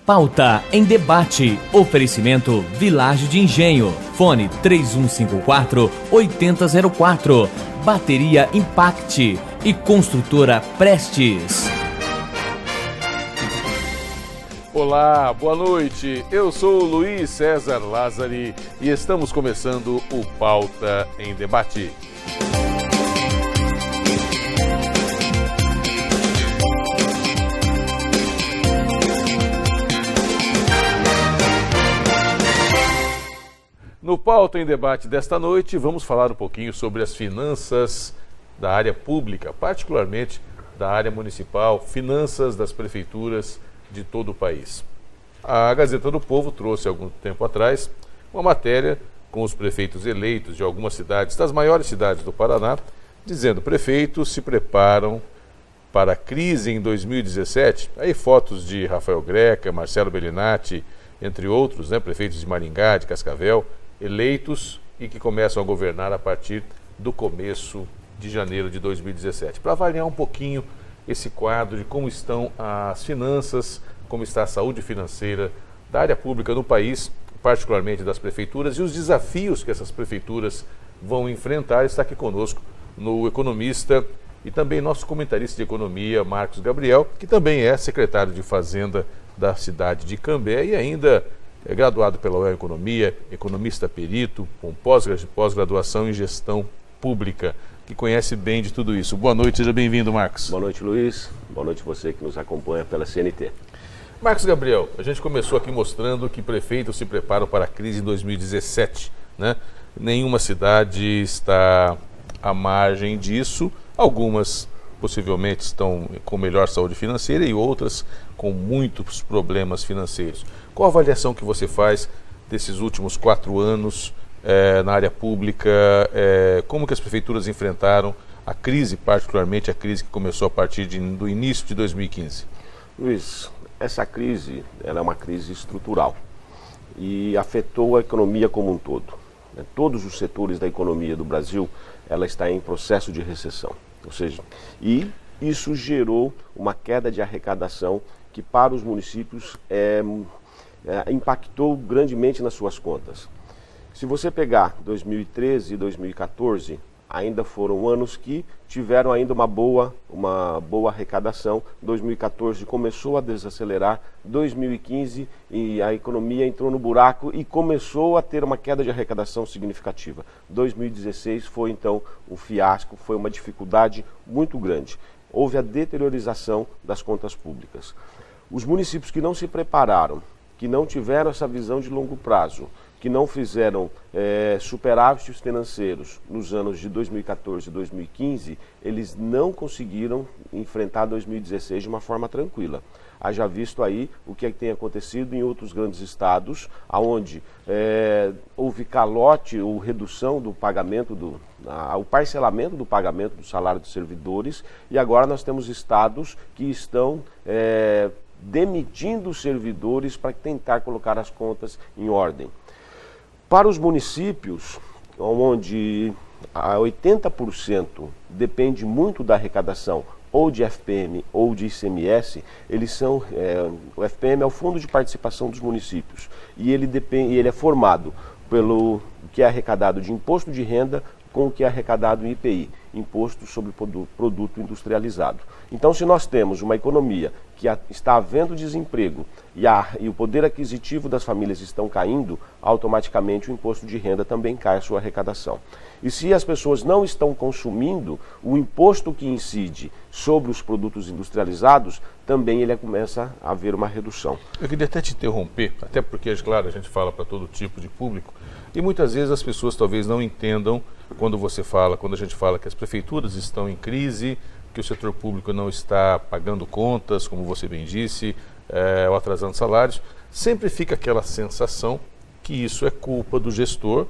Pauta em debate. Oferecimento Vilagem de Engenho. Fone 3154-8004. Bateria Impact e Construtora Prestes. Olá, boa noite. Eu sou o Luiz César Lázari e estamos começando o Pauta em Debate. No Pauta em Debate desta noite, vamos falar um pouquinho sobre as finanças da área pública, particularmente da área municipal, finanças das prefeituras de todo o país. A Gazeta do Povo trouxe algum tempo atrás uma matéria com os prefeitos eleitos de algumas cidades, das maiores cidades do Paraná, dizendo que prefeitos se preparam para a crise em 2017. Aí fotos de Rafael Greca, Marcelo Bellinati, entre outros, prefeitos de Maringá, de Cascavel, eleitos e que começam a governar a partir do começo de janeiro de 2017. Para avaliar um pouquinho esse quadro de como estão as finanças, como está a saúde financeira da área pública no país, particularmente das prefeituras, e os desafios que essas prefeituras vão enfrentar, está aqui conosco no economista e também nosso comentarista de economia, Marcos Gabriel, que também é secretário de Fazenda da cidade de Cambé e ainda é graduado pela UEL Economia, economista perito, com pós-graduação em gestão pública, que conhece bem de tudo isso. Boa noite, seja bem-vindo, Marcos. Boa noite, Luiz. Boa noite você que nos acompanha pela CNT. Marcos Gabriel, a gente começou aqui mostrando que prefeitos se preparam para a crise em 2017, Nenhuma cidade está à margem disso. Algumas possivelmente estão com melhor saúde financeira e outras com muitos problemas financeiros. Qual a avaliação que você faz desses últimos 4 anos na área pública? Como que as prefeituras enfrentaram a crise, particularmente a crise que começou a partir do início de 2015? Luiz, essa crise ela é uma crise estrutural e afetou a economia como um todo. Todos os setores da economia do Brasil ela está em processo de recessão. Ou seja, e isso gerou uma queda de arrecadação que para os municípios impactou grandemente nas suas contas. Se você pegar 2013 e 2014, ainda foram anos que tiveram ainda uma boa arrecadação. 2014 começou a desacelerar, 2015 e a economia entrou no buraco e começou a ter uma queda de arrecadação significativa. 2016 foi então um fiasco, foi uma dificuldade muito grande. Houve a deteriorização das contas públicas. Os municípios que não se prepararam, que não tiveram essa visão de longo prazo, que não fizeram superávites financeiros nos anos de 2014 e 2015, eles não conseguiram enfrentar 2016 de uma forma tranquila. Haja visto aí o que tem acontecido em outros grandes estados, onde houve calote ou redução do pagamento, o parcelamento do pagamento do salário dos servidores, e agora nós temos estados que estão demitindo os servidores para tentar colocar as contas em ordem. Para os municípios, onde 80% depende muito da arrecadação ou de FPM ou de ICMS, o FPM é o Fundo de Participação dos Municípios e ele é formado pelo que é arrecadado de imposto de renda com o que é arrecadado em IPI, Imposto sobre Produto Industrializado. Então, se nós temos uma economia que está havendo desemprego e o poder aquisitivo das famílias estão caindo, automaticamente o imposto de renda também cai a sua arrecadação. E se as pessoas não estão consumindo, o imposto que incide sobre os produtos industrializados, também ele começa a haver uma redução. Eu queria até te interromper, até porque, claro, a gente fala para todo tipo de público, e muitas vezes as pessoas talvez não entendam quando a gente fala que as prefeituras estão em crise, que o setor público não está pagando contas, como você bem disse, ou atrasando salários, sempre fica aquela sensação que isso é culpa do gestor,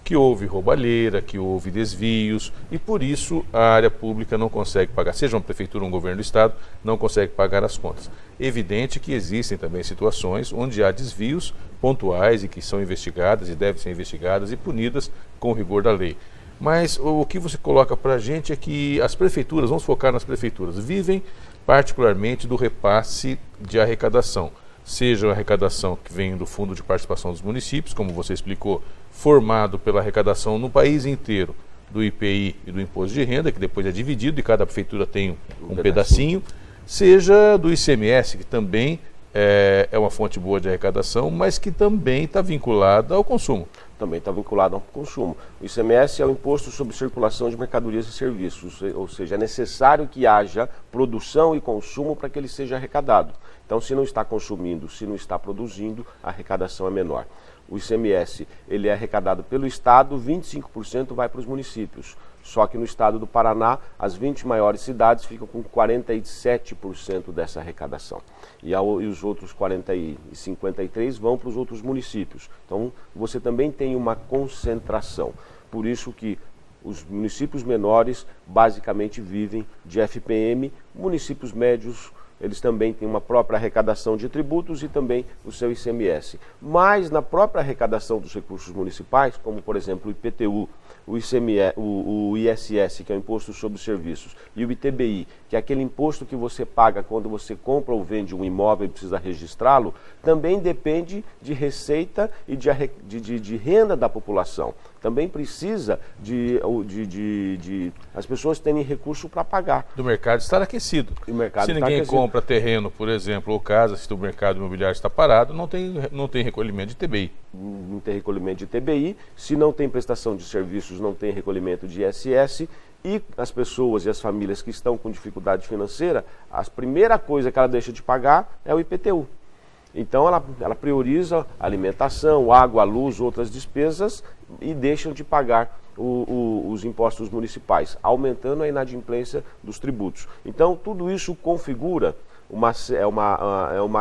que houve roubalheira, que houve desvios e por isso a área pública não consegue pagar, seja uma prefeitura ou um governo do estado, não consegue pagar as contas. Evidente que existem também situações onde há desvios pontuais e que são investigadas e devem ser investigadas e punidas com o rigor da lei. Mas o que você coloca para a gente é que as prefeituras, vamos focar nas prefeituras, vivem particularmente do repasse de arrecadação. seja a arrecadação que vem do Fundo de Participação dos Municípios, como você explicou, formado pela arrecadação no país inteiro do IPI e do Imposto de Renda, que depois é dividido e cada prefeitura tem um pedacinho, seja do ICMS, que também é uma fonte boa de arrecadação, mas que também está vinculada ao consumo. Também está vinculado ao consumo. O ICMS é o Imposto sobre Circulação de Mercadorias e Serviços, ou seja, é necessário que haja produção e consumo para que ele seja arrecadado. Então, se não está consumindo, se não está produzindo, a arrecadação é menor. O ICMS, ele é arrecadado pelo Estado, 25% vai para os municípios. Só que no estado do Paraná, as 20 maiores cidades ficam com 47% dessa arrecadação. E os outros 40 e 53 vão para os outros municípios. Então, você também tem uma concentração. Por isso que os municípios menores basicamente vivem de FPM, municípios médios, eles também têm uma própria arrecadação de tributos e também o seu ICMS. Mas na própria arrecadação dos recursos municipais, como por exemplo o IPTU, o ICMS, o ISS, que é o Imposto sobre Serviços, e o ITBI, que é aquele imposto que você paga quando você compra ou vende um imóvel e precisa registrá-lo, também depende de receita e de renda da população. Também precisa de as pessoas terem recurso para pagar. Do mercado estar aquecido. Se ninguém compra terreno, por exemplo, ou casa, se o mercado imobiliário está parado, não tem recolhimento de TBI. Não tem recolhimento de TBI, se não tem prestação de serviços, não tem recolhimento de ISS, e as pessoas e as famílias que estão com dificuldade financeira, a primeira coisa que ela deixa de pagar é o IPTU. Então ela prioriza alimentação, água, luz, outras despesas e deixam de pagar os impostos municipais, aumentando a inadimplência dos tributos. Então tudo isso configura uma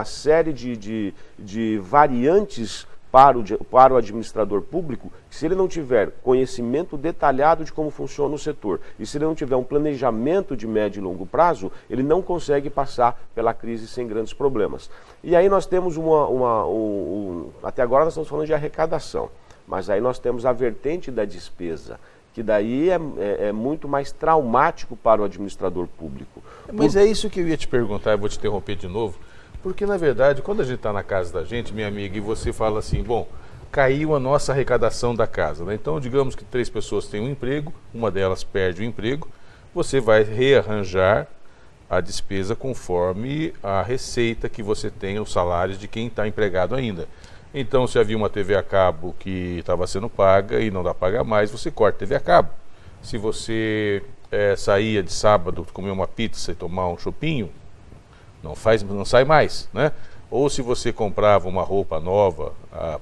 série de variantes para o administrador público, que se ele não tiver conhecimento detalhado de como funciona o setor e se ele não tiver um planejamento de médio e longo prazo, ele não consegue passar pela crise sem grandes problemas. E aí nós temos até agora nós estamos falando de arrecadação, mas aí nós temos a vertente da despesa, que daí é muito mais traumático para o administrador público. Mas é isso que eu ia te perguntar, eu vou te interromper de novo. Porque, na verdade, quando a gente está na casa da gente, minha amiga, e você fala assim, bom, caiu a nossa arrecadação da casa, né? Então, digamos que 3 pessoas têm um emprego, uma delas perde o emprego, você vai rearranjar a despesa conforme a receita que você tem, os salários de quem está empregado ainda. Então, se havia uma TV a cabo que estava sendo paga e não dá para pagar mais, você corta a TV a cabo. Se você saía de sábado, comer uma pizza e tomar um chopinho, não sai mais, né? Ou se você comprava uma roupa nova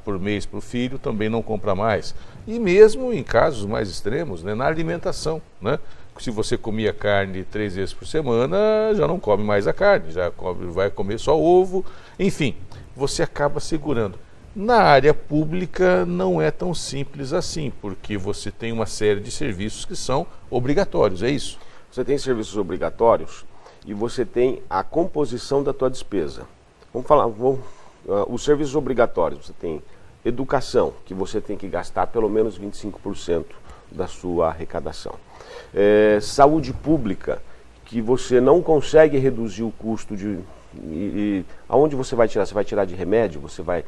por mês para o filho, também não compra mais. E mesmo em casos mais extremos, né, na alimentação, né? Se você comia carne 3 vezes por semana, já não come mais a carne, vai comer só ovo. Enfim, você acaba segurando. Na área pública não é tão simples assim, porque você tem uma série de serviços que são obrigatórios, é isso? Você tem serviços obrigatórios e você tem a composição da tua despesa. Vamos falar, os serviços obrigatórios, você tem educação, que você tem que gastar pelo menos 25% da sua arrecadação. Saúde pública, que você não consegue reduzir o custo aonde você vai tirar? Você vai tirar de remédio? Você vai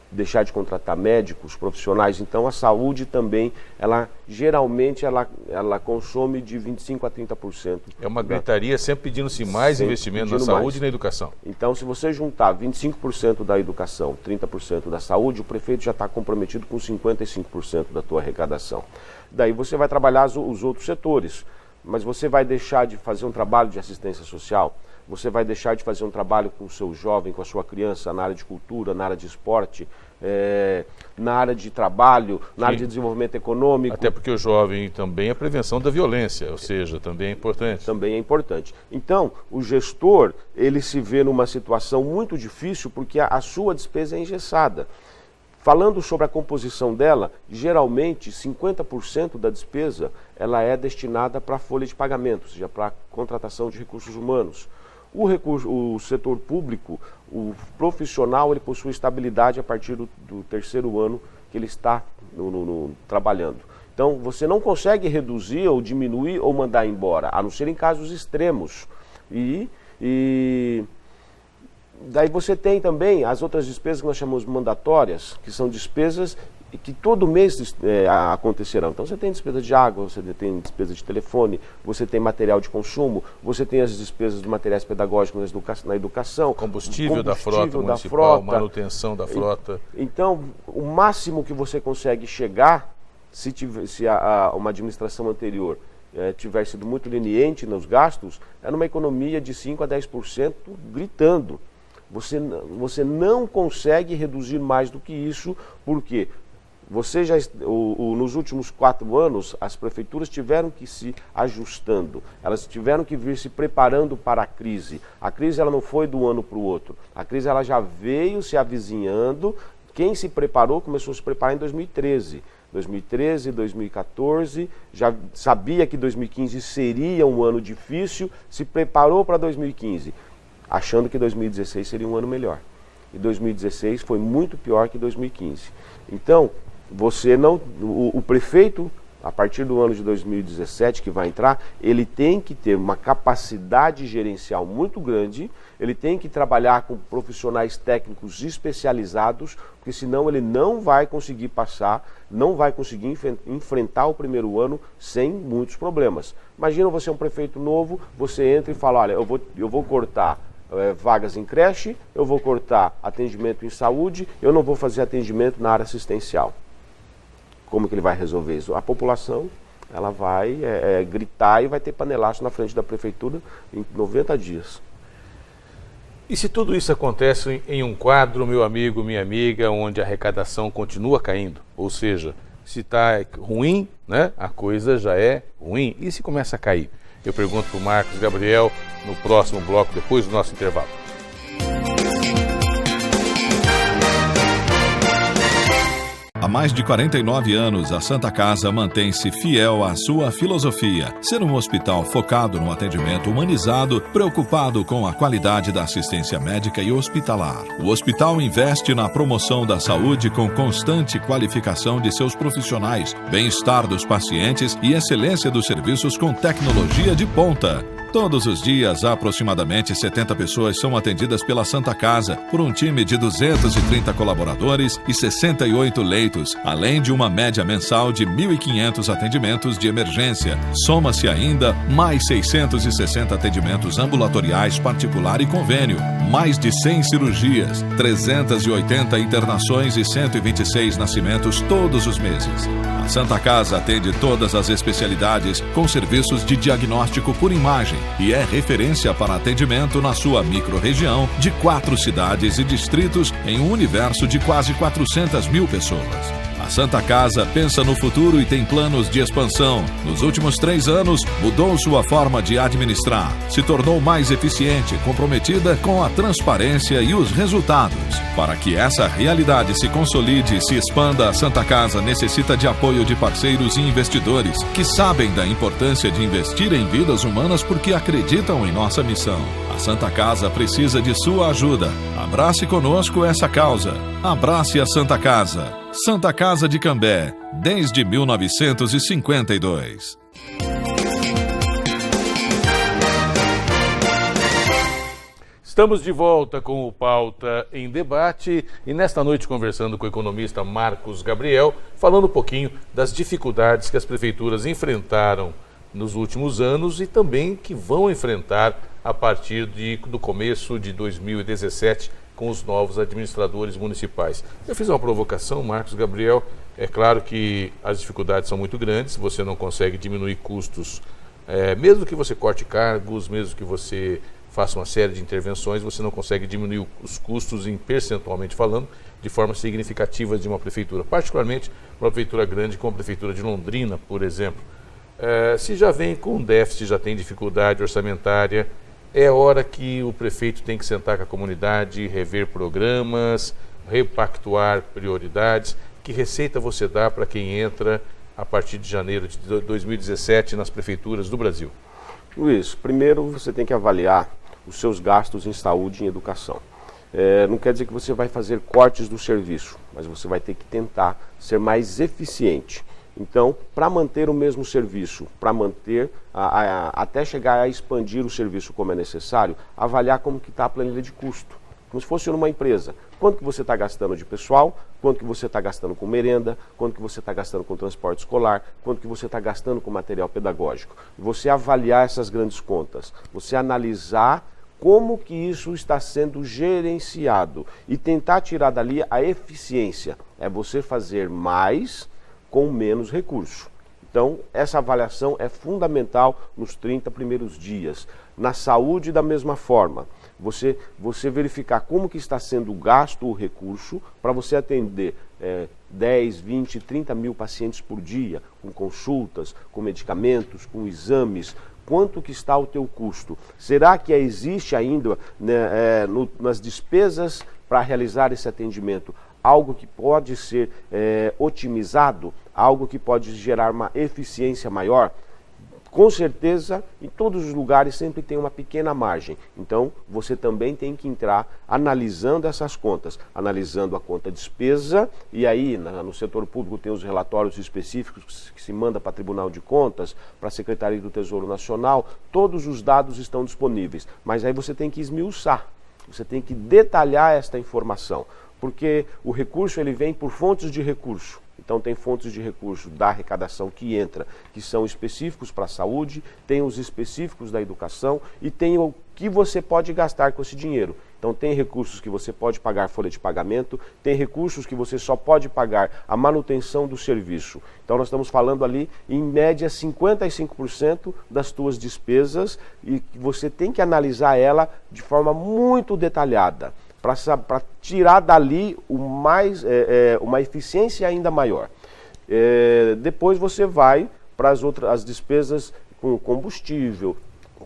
deixar de contratar médicos, profissionais? Então a saúde também, geralmente ela consome de 25% a 30%. É uma gritaria sempre pedindo-se mais investimento na saúde e na educação. Então se você juntar 25% da educação, 30% da saúde, o prefeito já está comprometido com 55% da tua arrecadação. Daí você vai trabalhar os outros setores, mas você vai deixar de fazer um trabalho de assistência social, você vai deixar de fazer um trabalho com o seu jovem, com a sua criança, na área de cultura, na área de esporte, na área de trabalho, na área de desenvolvimento econômico. Até porque o jovem também é a prevenção da violência, ou seja, também é importante. Também é importante. Então, o gestor, ele se vê numa situação muito difícil porque a sua despesa é engessada. Falando sobre a composição dela, geralmente 50% da despesa ela é destinada para a folha de pagamento, ou seja, para a contratação de recursos humanos. O setor público, o profissional, ele possui estabilidade a partir do 3º ano que ele está trabalhando. Então, você não consegue reduzir ou diminuir ou mandar embora, a não ser em casos extremos. E Daí você tem também as outras despesas que nós chamamos mandatórias, que são despesas que todo mês acontecerão. Então você tem despesa de água, você tem despesa de telefone, você tem material de consumo, você tem as despesas de materiais pedagógicos na educação. Combustível da frota municipal, manutenção da frota. Então, o máximo que você consegue chegar, se uma administração anterior tiver sido muito leniente nos gastos, é numa economia de 5% a 10% gritando. Você não consegue reduzir mais do que isso, porque nos últimos 4 anos, as prefeituras tiveram que se ajustando, elas tiveram que vir se preparando para a crise. A crise ela não foi do ano para o outro, a crise ela já veio se avizinhando. Quem se preparou começou a se preparar em 2013. 2013, 2014, já sabia que 2015 seria um ano difícil, se preparou para 2015, achando que 2016 seria um ano melhor. E 2016 foi muito pior que 2015. Então, o prefeito, a partir do ano de 2017 que vai entrar, ele tem que ter uma capacidade gerencial muito grande, ele tem que trabalhar com profissionais técnicos especializados, porque senão ele não vai conseguir passar, não vai conseguir enfrentar o primeiro ano sem muitos problemas. Imagina você é um prefeito novo, você entra e fala, olha, eu vou cortar vagas em creche, eu vou cortar atendimento em saúde, eu não vou fazer atendimento na área assistencial. Como que ele vai resolver isso? A população ela vai gritar e vai ter panelaço na frente da prefeitura em 90 dias. E se tudo isso acontece em um quadro, meu amigo, minha amiga, onde a arrecadação continua caindo? Ou seja, se está ruim, né, a coisa já é ruim. E se começa a cair? Eu pergunto para o Marcos Gabriel no próximo bloco, depois do nosso intervalo. Há mais de 49 anos, a Santa Casa mantém-se fiel à sua filosofia, ser um hospital focado no atendimento humanizado, preocupado com a qualidade da assistência médica e hospitalar. O hospital investe na promoção da saúde com constante qualificação de seus profissionais, bem-estar dos pacientes e excelência dos serviços com tecnologia de ponta. Todos os dias, aproximadamente 70 pessoas são atendidas pela Santa Casa, por um time de 230 colaboradores e 68 leitos, além de uma média mensal de 1.500 atendimentos de emergência. Soma-se ainda mais 660 atendimentos ambulatoriais particular e convênio, mais de 100 cirurgias, 380 internações e 126 nascimentos todos os meses. A Santa Casa atende todas as especialidades com serviços de diagnóstico por imagem e é referência para atendimento na sua microrregião de 4 cidades e distritos em um universo de quase 400 mil pessoas. A Santa Casa pensa no futuro e tem planos de expansão. Nos últimos 3 anos, mudou sua forma de administrar, se tornou mais eficiente, comprometida com a transparência e os resultados. Para que essa realidade se consolide e se expanda, a Santa Casa necessita de apoio de parceiros e investidores que sabem da importância de investir em vidas humanas porque acreditam em nossa missão. A Santa Casa precisa de sua ajuda. Abrace conosco essa causa. Abrace a Santa Casa. Santa Casa de Cambé, desde 1952. Estamos de volta com o Pauta em Debate e nesta noite conversando com o economista Marcos Gabriel, falando um pouquinho das dificuldades que as prefeituras enfrentaram nos últimos anos e também que vão enfrentar a partir do começo de 2017 com os novos administradores municipais. Eu fiz uma provocação, Marcos Gabriel, é claro que as dificuldades são muito grandes, você não consegue diminuir custos, mesmo que você corte cargos, mesmo que você faça uma série de intervenções, você não consegue diminuir os custos, percentualmente falando, de forma significativa de uma prefeitura, particularmente uma prefeitura grande como a prefeitura de Londrina, por exemplo. Se já vem com déficit, já tem dificuldade orçamentária, é hora que o prefeito tem que sentar com a comunidade, rever programas, repactuar prioridades. Que receita você dá para quem entra a partir de janeiro de 2017 nas prefeituras do Brasil? Luiz, primeiro você tem que avaliar os seus gastos em saúde e em educação. Não quer dizer que você vai fazer cortes do serviço, mas você vai ter que tentar ser mais eficiente. Então, para manter o mesmo serviço, para manter, até chegar a expandir o serviço como é necessário, avaliar como que está a planilha de custo. como se fosse numa empresa. Quanto que você está gastando de pessoal, quanto que você está gastando com merenda, quanto que você está gastando com transporte escolar, quanto que você está gastando com material pedagógico. Você avaliar essas grandes contas, você analisar como que isso está sendo gerenciado e tentar tirar dali a eficiência. É você fazer mais com menos recurso. Então, essa avaliação é fundamental nos 30 primeiros dias. Na saúde, da mesma forma. Você verificar como que está sendo gasto o recurso para você atender 10, 20, 30 mil pacientes por dia, com consultas, com medicamentos, com exames. Quanto que está o teu custo? Será que existe ainda nas despesas para realizar esse atendimento algo que pode ser otimizado, algo que pode gerar uma eficiência maior? Com certeza, em todos os lugares sempre tem uma pequena margem. Então, você também tem que entrar analisando essas contas, analisando a conta despesa, e aí no setor público tem os relatórios específicos que se manda para o Tribunal de Contas, para a Secretaria do Tesouro Nacional, todos os dados estão disponíveis, mas aí você tem que esmiuçar, você tem que detalhar esta informação, porque o recurso ele vem por fontes de recurso. Então tem fontes de recurso da arrecadação que entra, que são específicos para a saúde, tem os específicos da educação e tem o que você pode gastar com esse dinheiro. Então tem recursos que você pode pagar folha de pagamento, tem recursos que você só pode pagar a manutenção do serviço. Então nós estamos falando ali, em média, 55% das tuas despesas e você tem que analisar ela de forma muito detalhada, para tirar dali uma eficiência ainda maior. Depois você vai para as despesas com combustível,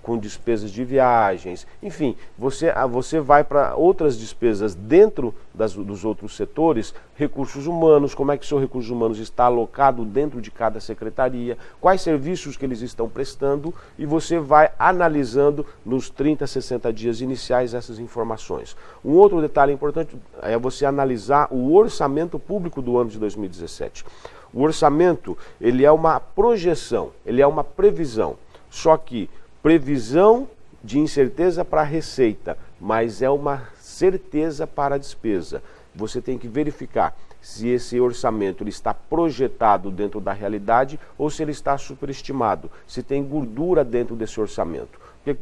com despesas de viagens, enfim, você vai para outras despesas dentro dos outros setores, recursos humanos, como é que o seu recursos humanos está alocado dentro de cada secretaria, quais serviços que eles estão prestando, e você vai analisando nos 30, 60 dias iniciais essas informações. Um outro detalhe importante é você analisar o orçamento público do ano de 2017. O orçamento, ele é uma projeção, ele é uma previsão, só que previsão de incerteza para a receita, mas é uma certeza para a despesa. Você tem que verificar se esse orçamento ele está projetado dentro da realidade ou se ele está superestimado, se tem gordura dentro desse orçamento. Porque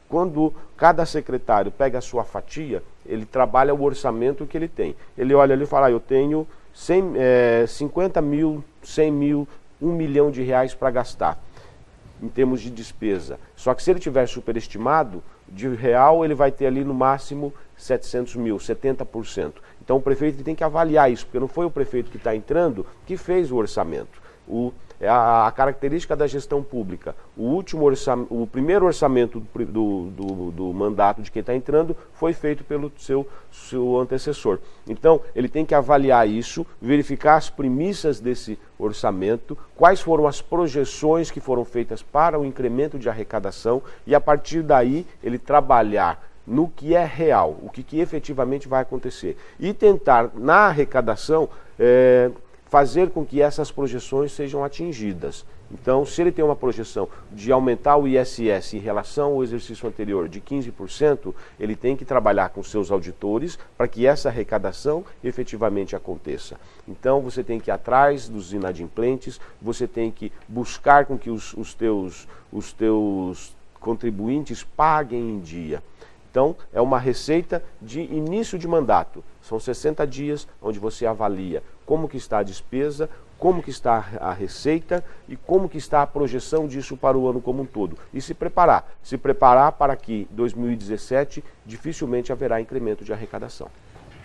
quando cada secretário pega a sua fatia, ele trabalha o orçamento que ele tem. Ele olha ali e fala, eu tenho 50 mil, 100 mil, 1 milhão de reais para gastar em termos de despesa. Só que se ele tiver superestimado, de real ele vai ter ali no máximo 700 mil, 70%. Então o prefeito tem que avaliar isso, porque não foi o prefeito que está entrando que fez o orçamento. A característica da gestão pública, o primeiro orçamento do mandato de quem está entrando foi feito pelo seu antecessor. Então, ele tem que avaliar isso, verificar as premissas desse orçamento, quais foram as projeções que foram feitas para o incremento de arrecadação e, a partir daí, ele trabalhar no que é real, o que efetivamente vai acontecer. E tentar, na arrecadação, fazer com que essas projeções sejam atingidas. Então, se ele tem uma projeção de aumentar o ISS em relação ao exercício anterior de 15%, ele tem que trabalhar com seus auditores para que essa arrecadação efetivamente aconteça. Então, você tem que ir atrás dos inadimplentes, você tem que buscar com que os teus contribuintes paguem em dia. Então, é uma receita de início de mandato. São 60 dias onde você avalia como que está a despesa, como que está a receita e como que está a projeção disso para o ano como um todo. E se preparar para que 2017 dificilmente haverá incremento de arrecadação.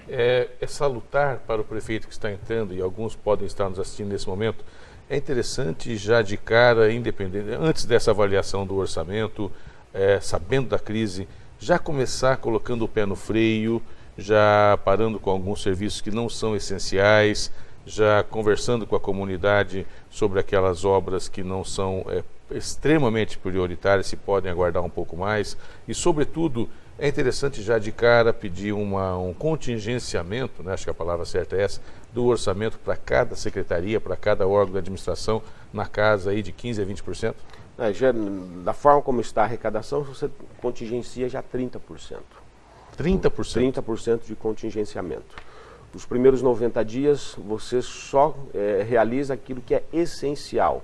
É salutar para o prefeito que está entrando, e alguns podem estar nos assistindo nesse momento, é interessante já de cara, independente, antes dessa avaliação do orçamento, sabendo da crise, já começar colocando o pé no freio, já parando com alguns serviços que não são essenciais, já conversando com a comunidade sobre aquelas obras que não são extremamente prioritárias, se podem aguardar um pouco mais. E, sobretudo, é interessante já de cara pedir um contingenciamento, né, acho que a palavra certa é essa, do orçamento para cada secretaria, para cada órgão da administração, na casa aí de 15% a 20%. Da forma como está a arrecadação, você contingencia já 30%. 30%? 30% de contingenciamento. Os primeiros 90 dias você só realiza aquilo que é essencial.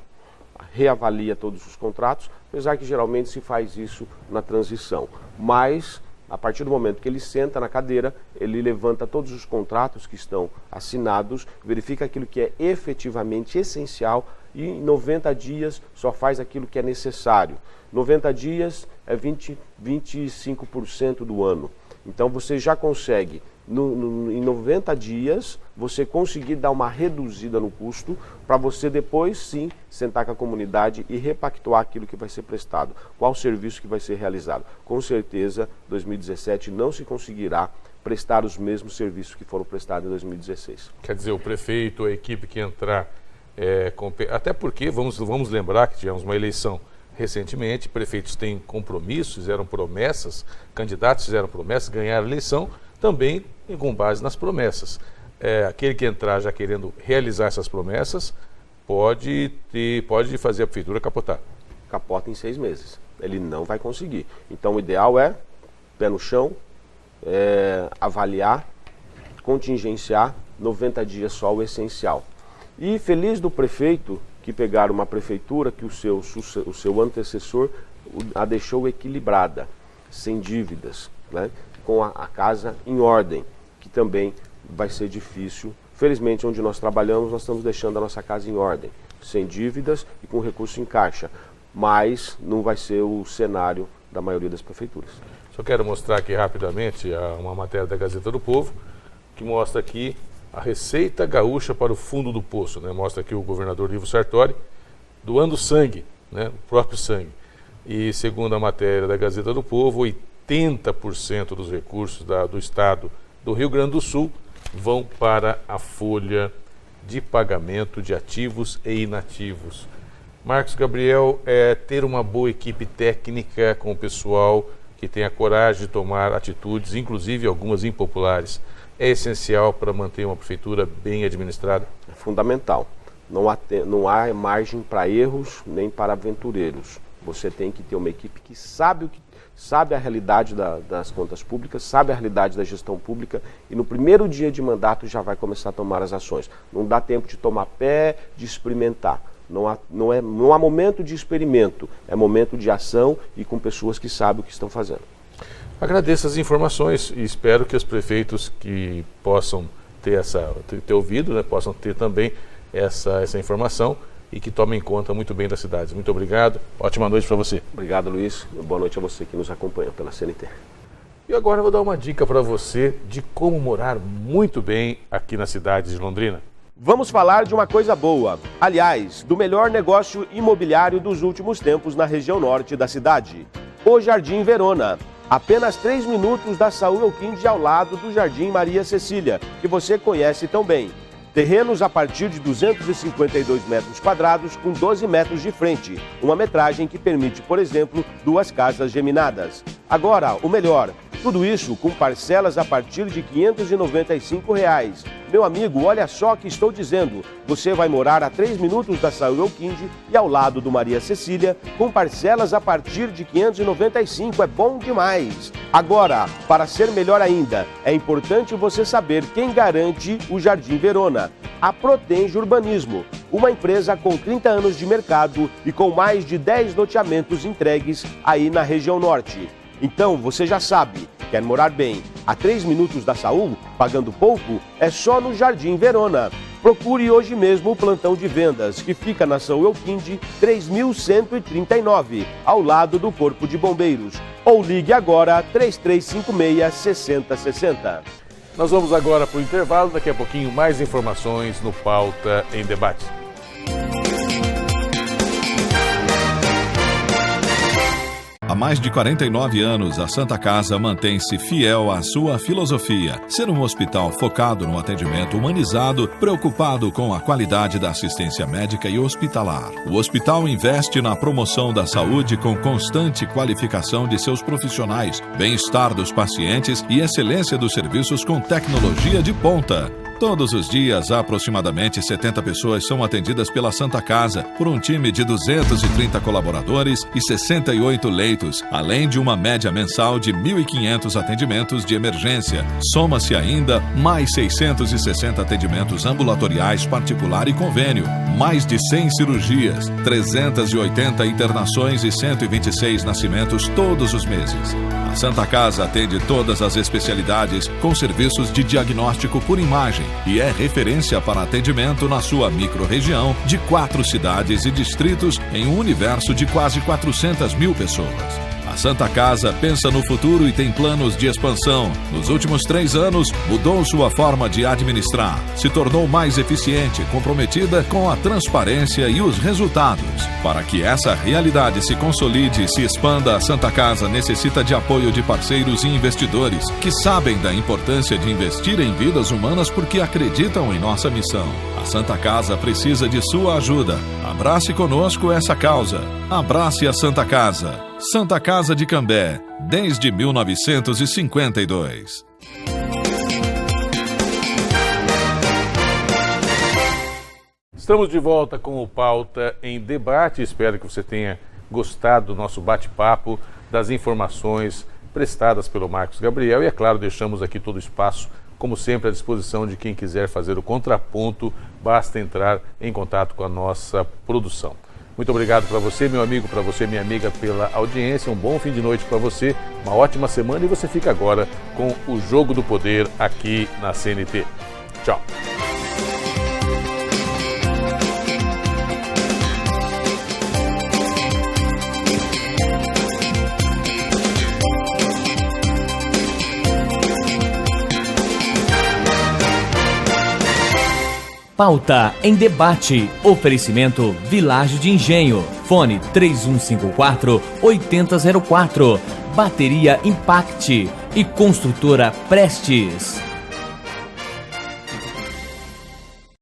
Reavalia todos os contratos, apesar que geralmente se faz isso na transição. Mas, a partir do momento que ele senta na cadeira, ele levanta todos os contratos que estão assinados, verifica aquilo que é efetivamente essencial e em 90 dias só faz aquilo que é necessário. 90 dias é 25% do ano. Então você já consegue, em 90 dias, você conseguir dar uma reduzida no custo para você depois sim sentar com a comunidade e repactuar aquilo que vai ser prestado, qual serviço que vai ser realizado. Com certeza, 2017 não se conseguirá prestar os mesmos serviços que foram prestados em 2016. Quer dizer, o prefeito, a equipe que entrar, até porque, vamos lembrar que tivemos uma eleição recentemente, prefeitos têm compromissos, fizeram promessas, candidatos fizeram promessas, ganharam a eleição, também com base nas promessas. Aquele que entrar já querendo realizar essas promessas pode fazer a prefeitura capotar. Capota em 6 meses. Ele não vai conseguir. Então o ideal é pé no chão, avaliar, contingenciar, 90 dias só o essencial. E feliz do prefeito que pegaram uma prefeitura que o seu antecessor a deixou equilibrada, sem dívidas, né? Com a casa em ordem, que também vai ser difícil. Felizmente, onde nós trabalhamos, nós estamos deixando a nossa casa em ordem, sem dívidas e com recurso em caixa, mas não vai ser o cenário da maioria das prefeituras. Só quero mostrar aqui rapidamente uma matéria da Gazeta do Povo, que mostra aqui a receita gaúcha para o fundo do poço, né? Mostra aqui o governador Ivo Sartori doando sangue, né? O próprio sangue. E segundo a matéria da Gazeta do Povo, 80% dos recursos do estado do Rio Grande do Sul vão para a folha de pagamento de ativos e inativos. Marcos Gabriel, ter uma boa equipe técnica com o pessoal que tem a coragem de tomar atitudes, inclusive algumas impopulares, é essencial para manter uma prefeitura bem administrada? É fundamental. Não há margem para erros nem para aventureiros. Você tem que ter uma equipe que sabe a realidade das contas públicas, sabe a realidade da gestão pública e no primeiro dia de mandato já vai começar a tomar as ações. Não dá tempo de tomar pé, de experimentar. Não há momento de experimento, é momento de ação e com pessoas que sabem o que estão fazendo. Agradeço as informações e espero que os prefeitos que possam ter ouvido, né, possam ter também essa informação e que tomem conta muito bem das cidades. Muito obrigado, ótima noite para você. Obrigado, Luiz. Boa noite a você que nos acompanha pela CNT. E agora eu vou dar uma dica para você de como morar muito bem aqui na cidade de Londrina. Vamos falar de uma coisa boa, aliás, do melhor negócio imobiliário dos últimos tempos na região norte da cidade, o Jardim Verona. Apenas 3 minutos da Saúl Elquinde ao lado do Jardim Maria Cecília, que você conhece tão bem. Terrenos a partir de 252 metros quadrados com 12 metros de frente, uma metragem que permite, por exemplo, 2 casas geminadas. Agora, o melhor, tudo isso com parcelas a partir de R$ 595. Meu amigo, olha só o que estou dizendo. Você vai morar a 3 minutos da Saúl Elquinde e ao lado do Maria Cecília, com parcelas a partir de R$ 595. É bom demais. Agora, para ser melhor ainda, é importante você saber quem garante o Jardim Verona. A Protenge Urbanismo, uma empresa com 30 anos de mercado e com mais de 10 loteamentos entregues aí na região norte. Então, você já sabe, quer morar bem a 3 minutos da Saúl, pagando pouco? É só no Jardim Verona. Procure hoje mesmo o plantão de vendas, que fica na Saúl Elquinde 3139, ao lado do Corpo de Bombeiros. Ou ligue agora 3356-6060. Nós vamos agora para o intervalo, daqui a pouquinho mais informações no Pauta em Debate. Há mais de 49 anos, a Santa Casa mantém-se fiel à sua filosofia, ser um hospital focado no atendimento humanizado, preocupado com a qualidade da assistência médica e hospitalar. O hospital investe na promoção da saúde com constante qualificação de seus profissionais, bem-estar dos pacientes e excelência dos serviços com tecnologia de ponta. Todos os dias, aproximadamente 70 pessoas são atendidas pela Santa Casa, por um time de 230 colaboradores e 68 leitos, além de uma média mensal de 1.500 atendimentos de emergência. Soma-se ainda mais 660 atendimentos ambulatoriais particular e convênio, mais de 100 cirurgias, 380 internações e 126 nascimentos todos os meses. A Santa Casa atende todas as especialidades com serviços de diagnóstico por imagem e é referência para atendimento na sua microrregião de 4 cidades e distritos em um universo de quase 400 mil pessoas. A Santa Casa pensa no futuro e tem planos de expansão. Nos últimos 3 anos, mudou sua forma de administrar, se tornou mais eficiente, comprometida com a transparência e os resultados. Para que essa realidade se consolide e se expanda, a Santa Casa necessita de apoio de parceiros e investidores que sabem da importância de investir em vidas humanas porque acreditam em nossa missão. A Santa Casa precisa de sua ajuda. Abrace conosco essa causa. Abrace a Santa Casa. Santa Casa de Cambé, desde 1952. Estamos de volta com o Pauta em Debate. Espero que você tenha gostado do nosso bate-papo, das informações prestadas pelo Marcos Gabriel. E, é claro, deixamos aqui todo o espaço, como sempre, à disposição de quem quiser fazer o contraponto. Basta entrar em contato com a nossa produção. Muito obrigado para você, meu amigo, para você, minha amiga, pela audiência. Um bom fim de noite para você, uma ótima semana e você fica agora com o Jogo do Poder aqui na CNT. Tchau. Pauta em Debate. Oferecimento Vilagem de Engenho. Fone 3154-8004. Bateria Impact e Construtora Prestes.